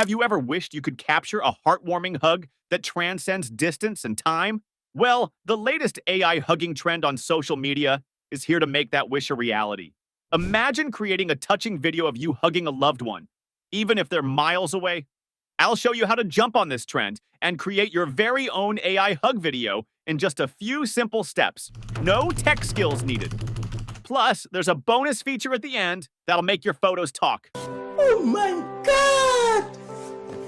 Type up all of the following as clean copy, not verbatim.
Have you ever wished you could capture a heartwarming hug that transcends distance and time? Well, the latest AI hugging trend on social media is here to make that wish a reality. Imagine creating a touching video of you hugging a loved one, even if they're miles away. I'll show you how to jump on this trend and create your very own AI hug video in just a few simple steps. No tech skills needed. Plus, there's a bonus feature at the end that'll make your photos talk. Oh my God!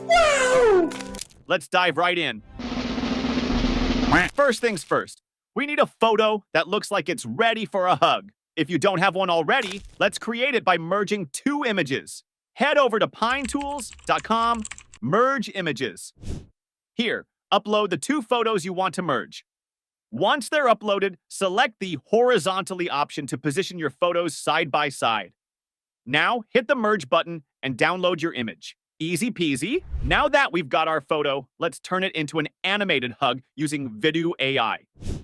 Wow! Let's dive right in. First things first, we need a photo that looks like it's ready for a hug. If you don't have one already, let's create it by merging two images. Head over to pinetools.com, merge images. Here, upload the two photos you want to merge. Once they're uploaded, select the horizontally option to position your photos side by side. Now, hit the merge button and download your image. Easy peasy. Now that we've got our photo, let's turn it into an animated hug using Vidu AI.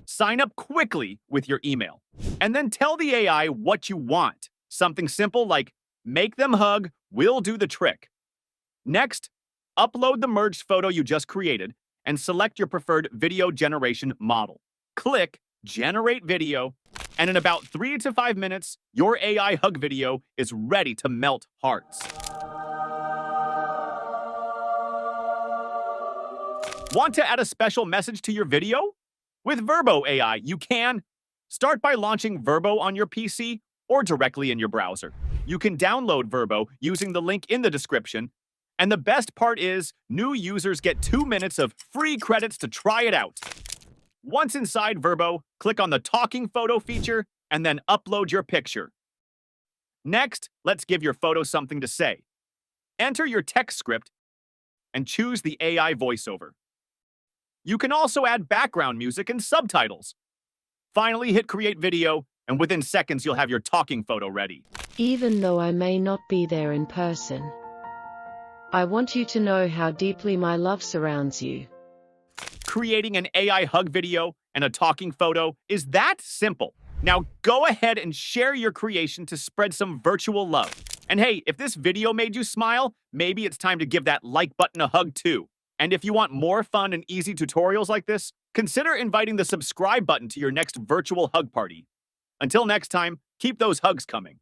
Sign up quickly with your email, and then tell the AI what you want. Something simple like, make them hug, will do the trick. Next, upload the merged photo you just created and select your preferred video generation model. Click Generate Video, and in about 3 to 5 minutes, your AI hug video is ready to melt hearts. Want to add a special message to your video? With Virbo AI, you can. Start by launching Virbo on your PC or directly in your browser. You can download Virbo using the link in the description. And the best part is, new users get 2 minutes of free credits to try it out. Once inside Virbo, click on the talking photo feature and then upload your picture. Next, let's give your photo something to say. Enter your text script and choose the AI voiceover. You can also add background music and subtitles. Finally, hit Create Video, and within seconds, you'll have your talking photo ready. Even though I may not be there in person, I want you to know how deeply my love surrounds you. Creating an AI hug video and a talking photo is that simple. Now go ahead and share your creation to spread some virtual love. And hey, if this video made you smile, maybe it's time to give that like button a hug too. And if you want more fun and easy tutorials like this, consider inviting the subscribe button to your next virtual hug party. Until next time, keep those hugs coming.